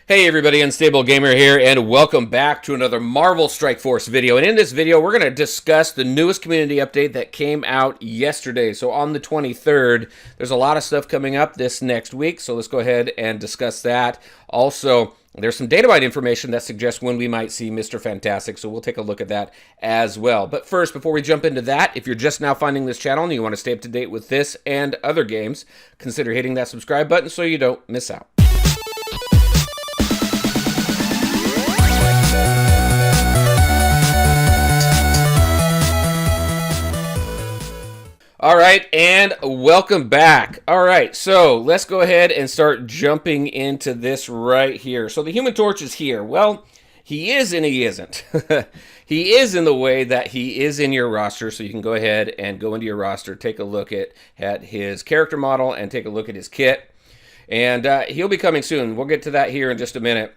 Hey everybody, Unstable Gamer here, and welcome back to another Marvel Strike Force video. And in this video, we're going to discuss the newest community update that came out yesterday. So on the 23rd, there's a lot of stuff coming up this next week, so let's go ahead and discuss that. Also, there's some datamine information that suggests when we might see Mr. Fantastic, so we'll take a look at that as well. But first, before we jump into that, if you're just now finding this channel and you want to stay up to date with this and other games, consider hitting that subscribe button so you don't miss out. All right, and welcome back. All right, so let's go ahead and start jumping into this right here. So the Human Torch is here. Well, he is and he isn't. He is in the way that he is in your roster, so you can go ahead and go into your roster, take a look at his character model, and take a look at his kit. And he'll be coming soon. We'll get to that here in just a minute.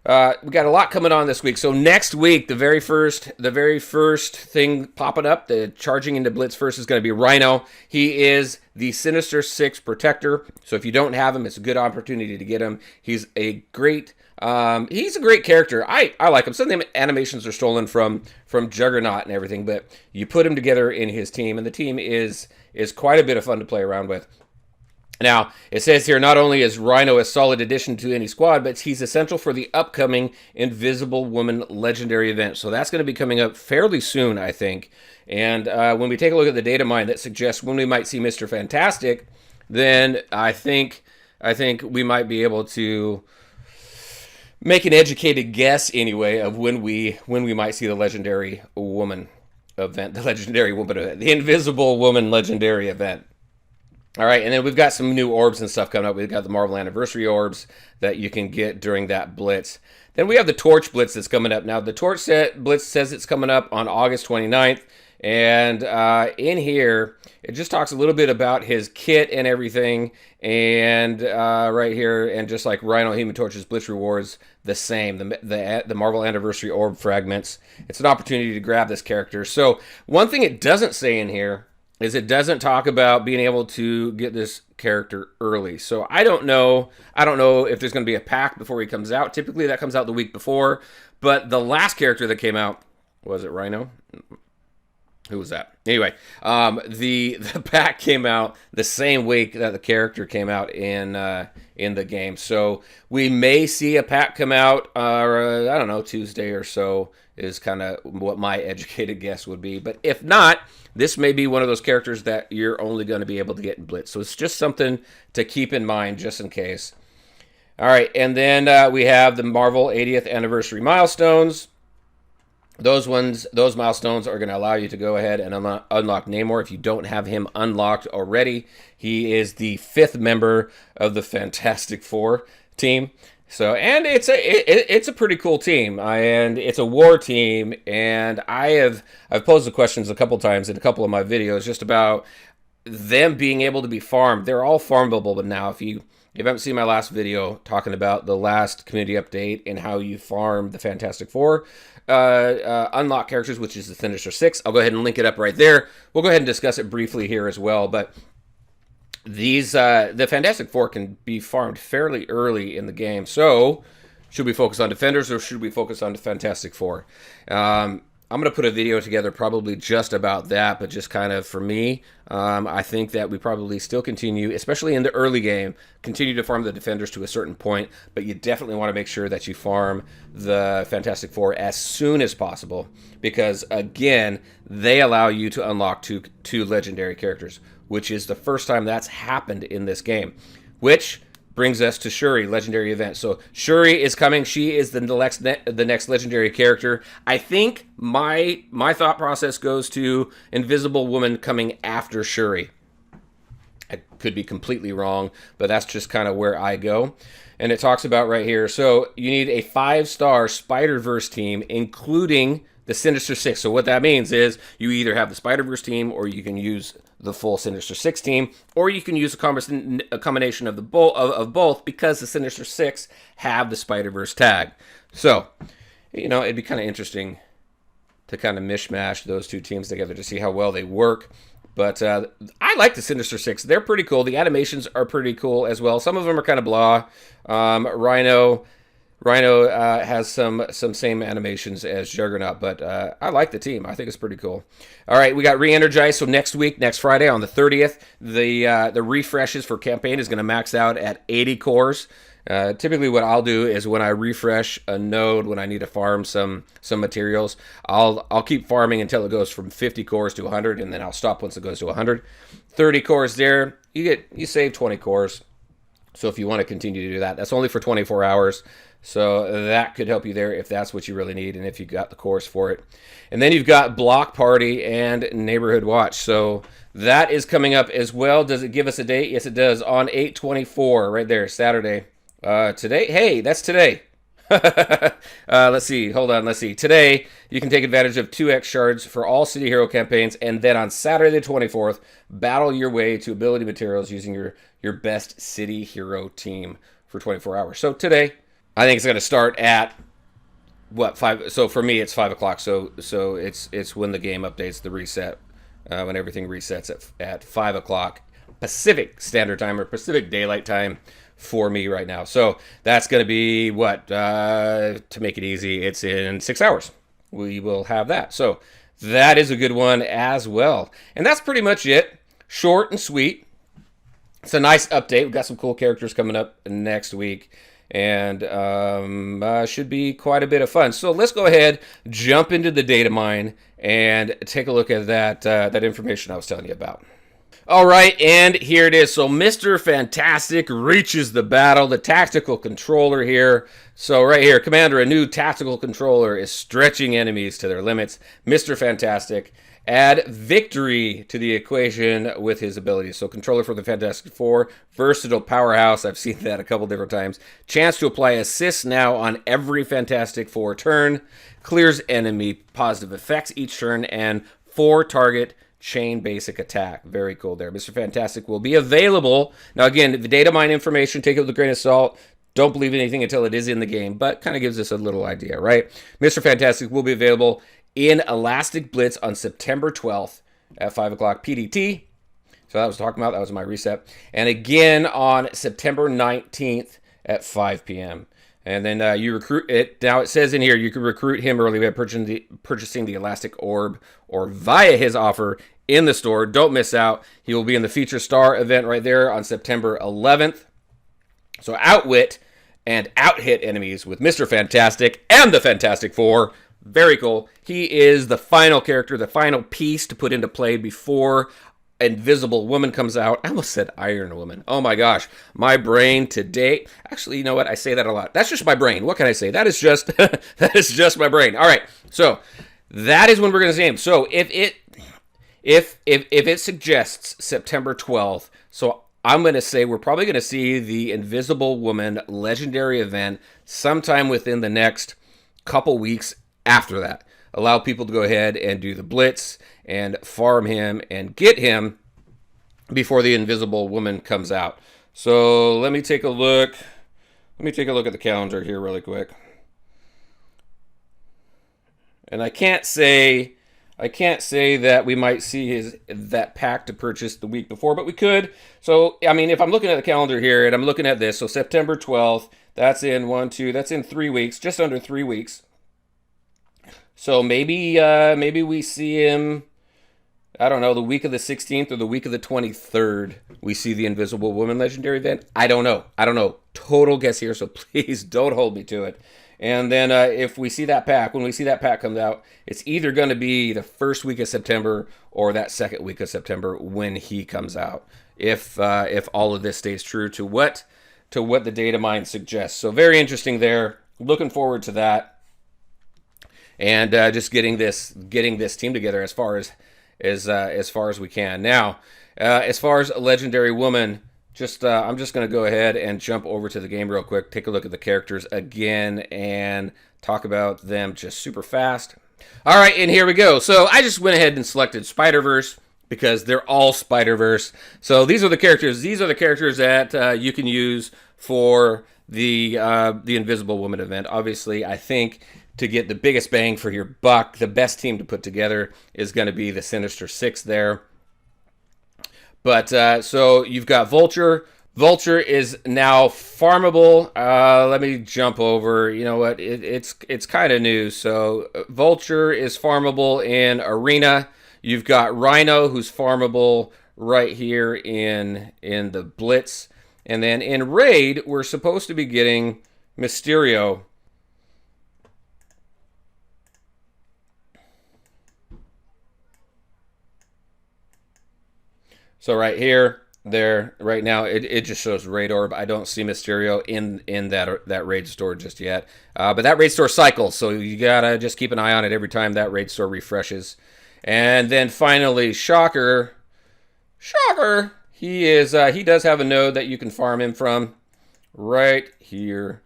We got a lot coming on this week. So next week, the very first thing popping up, the charging into Blitz first, is going to be Rhino. He is the Sinister Six protector. So if you don't have him, it's a good opportunity to get him. He's a great character. I like him. Some of the animations are stolen from Juggernaut and everything, but you put him together in his team, and the team is quite a bit of fun to play around with. Now, it says here, not only is Rhino a solid addition to any squad, but he's essential for the upcoming Invisible Woman Legendary event. So that's going to be coming up fairly soon, I think. And when we take a look at the data mine that suggests when we might see Mr. Fantastic, then I think we might be able to make an educated guess, anyway, of when we might see the Legendary Woman event, the Invisible Woman Legendary event. All right, and then we've got some new orbs and stuff coming up. We've got the Marvel Anniversary orbs that you can get during that Blitz. Then we have the Torch Blitz that's coming up. Now, the Torch Blitz says it's coming up on August 29th. And in here, it just talks a little bit about his kit and everything. And right here, and just like Rhino, Human Torch's Blitz rewards, the same. The Marvel Anniversary orb fragments. It's an opportunity to grab this character. So one thing it doesn't say in here is it doesn't talk about being able to get this character early. So I don't know if there's going to be a pack before he comes out. Typically that comes out the week before, but the last character that came out, was it Rhino? Who was that? Anyway, the pack came out the same week that the character came out in the game. So we may see a pack come out, I don't know, Tuesday or so is kind of what my educated guess would be. But if not, this may be one of those characters that you're only going to be able to get in Blitz. So it's just something to keep in mind just in case. All right, and then we have the Marvel 80th Anniversary milestones. Those milestones are going to allow you to go ahead and unlock Namor if you don't have him unlocked already. He is the 5th member of the Fantastic Four team. So, and it's a pretty cool team, and it's a war team, and I've posed the questions a couple times in a couple of my videos just about them being able to be farmed. They're all farmable, but now if you haven't seen my last video talking about the last community update and how you farm the Fantastic Four unlock characters, which is the Sinister Six, I'll go ahead and link it up right there. We'll go ahead and discuss it briefly here as well, but these the Fantastic Four can be farmed fairly early in the game. So, should we focus on Defenders or should we focus on the Fantastic Four? I'm going to put a video together probably just about that, but just kind of for me, I think that we probably still continue, especially in the early game, continue to farm the Defenders to a certain point, but you definitely want to make sure that you farm the Fantastic Four as soon as possible, because again, they allow you to unlock two legendary characters, which is the first time that's happened in this game, which brings us to Shuri, legendary event. So Shuri is coming. She is the next legendary character. I think my thought process goes to Invisible Woman coming after Shuri. I could be completely wrong, but that's just kind of where I go. And it talks about right here. So you need a 5-star Spider-Verse team, including the Sinister Six. So what that means is you either have the Spider-Verse team, or you can use the full Sinister Six team, or you can use a combination of both, because the Sinister Six have the Spider-Verse tag. So, it'd be kind of interesting to kind of mishmash those two teams together to see how well they work. But I like the Sinister Six. They're pretty cool. The animations are pretty cool as well. Some of them are kind of blah. Rhino, Rhino has some same animations as Juggernaut, but I like the team. I think it's pretty cool. All right, we got re-energized. So next week, next Friday on the 30th, the refreshes for campaign is going to max out at 80 cores. Typically, what I'll do is when I refresh a node, when I need to farm some materials, I'll keep farming until it goes from 50 cores to 100, and then I'll stop once it goes to 100. 30 cores there, you save 20 cores. So if you want to continue to do that, that's only for 24 hours. So that could help you there if that's what you really need and if you got the cores for it. And then you've got Block Party and Neighborhood Watch. So that is coming up as well. Does it give us a date? Yes, it does. On 8/24, right there, Saturday. Today? Hey, that's today. Let's see. Hold on. Let's see. Today, you can take advantage of 2x shards for all City Hero campaigns. And then on Saturday the 24th, battle your way to ability materials using your best City Hero team for 24 hours. So today, I think it's going to start at what, 5? So for me, it's 5 o'clock. So it's when the game updates, the reset, when everything resets at 5 o'clock Pacific Standard Time or Pacific Daylight Time for me right now. So that's going to be what, to make it easy, it's in 6 hours. We will have that. So that is a good one as well. And that's pretty much it. Short and sweet. It's a nice update. We've got some cool characters coming up next week. And should be quite a bit of fun. So let's go ahead, jump into the data mine, and take a look at that information I was telling you about. All right, and here it is. So Mr. Fantastic reaches the battle, the tactical controller here. So right here, Commander, a new tactical controller is stretching enemies to their limits. Mr. Fantastic, add victory to the equation with his abilities. So controller for the Fantastic Four, versatile powerhouse. I've seen that a couple different times. Chance to apply assists now on every Fantastic Four turn. Clears enemy positive effects each turn, and 4 target chain basic attack. Very cool there. Mr. Fantastic will be available. Now again, the data mine information, take it with a grain of salt. Don't believe anything until it is in the game, but kind of gives us a little idea, right? Mr. Fantastic will be available in Elastic Blitz on September 12th at 5 o'clock PDT. So that was talking about, that was my reset. And again on September 19th at 5 p.m. And then you recruit it. Now it says in here, you can recruit him early by purchasing the Elastic Orb or via his offer in the store. Don't miss out. He will be in the Feature Star event right there on September 11th. So outwit and out-hit enemies with Mr. Fantastic and the Fantastic Four. Very cool. He is the final character, the final piece to put into play before Invisible Woman comes out. I almost said Iron Woman. Oh my gosh. My brain today. Actually, you know what? I say that a lot. That's just my brain. What can I say? That is just that is just my brain. All right. So that is when we're going to see him. So if it suggests September 12th, so I'm going to say we're probably going to see the Invisible Woman legendary event sometime within the next couple weeks after that. Allow people to go ahead and do the blitz and farm him and get him before the Invisible Woman comes out. So let me take a look. Let me take a look at the calendar here really quick. And I can't say that we might see that pack to purchase the week before, but we could. So I mean, if I'm looking at the calendar here and I'm looking at this, so September 12th, that's in that's in 3 weeks, just under 3 weeks. So maybe we see him, I don't know, the week of the 16th or the week of the 23rd, we see the Invisible Woman legendary event. I don't know. Total guess here, so please don't hold me to it. And then if we see that pack, when we see that pack comes out, it's either going to be the first week of September or that second week of September when he comes out. If all of this stays true to what the data mine suggests. So very interesting there. Looking forward to that. And just getting this team together as far as we can. Now, as far as a legendary woman, I'm just going to go ahead and jump over to the game real quick, take a look at the characters again, and talk about them just super fast. All right, and here we go. So I just went ahead and selected Spider-Verse because they're all Spider-Verse. So these are the characters. These are the characters that you can use for the Invisible Woman event. Obviously, I think to get the biggest bang for your buck, the best team to put together is going to be the Sinister Six there. But so you've got Vulture, Vulture is now farmable. Let me jump over. You know what? It's kind of new. So Vulture is farmable in Arena. You've got Rhino, who's farmable right here in the Blitz, and then in Raid, we're supposed to be getting Mysterio. So right here, there, right now, it just shows Raid Orb. I don't see Mysterio in that Raid store just yet. But that Raid store cycles, so you gotta just keep an eye on it every time that Raid store refreshes. And then finally, Shocker. Shocker! He does have a node that you can farm him from. Right here.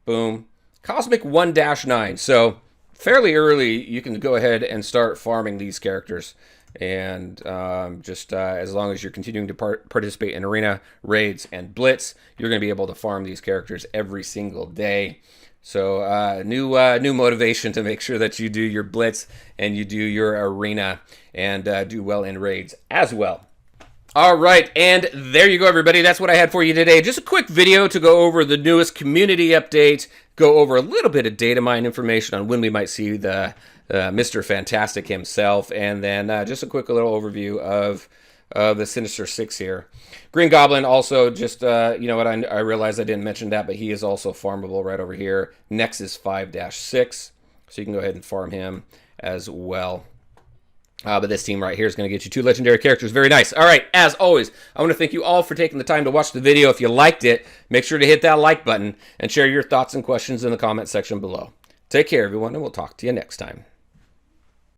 Boom. Cosmic 1-9. So fairly early, you can go ahead and start farming these characters. And just as long as you're continuing to participate in arena, raids, and blitz, you're going to be able to farm these characters every single day. So new motivation to make sure that you do your blitz and you do your arena and do well in raids as well. All right, and there you go, everybody. That's what I had for you today. Just a quick video to go over the newest community update, go over a little bit of datamine information on when we might see the Mr. Fantastic himself, and then just a quick little overview of the Sinister Six here. Green Goblin also just, you know what, I realized I didn't mention that, but he is also farmable right over here. Nexus 5-6, so you can go ahead and farm him as well. But this team right here is going to get you 2 legendary characters. Very nice. All right, as always, I want to thank you all for taking the time to watch the video. If you liked it, make sure to hit that like button and share your thoughts and questions in the comment section below. Take care, everyone, and we'll talk to you next time.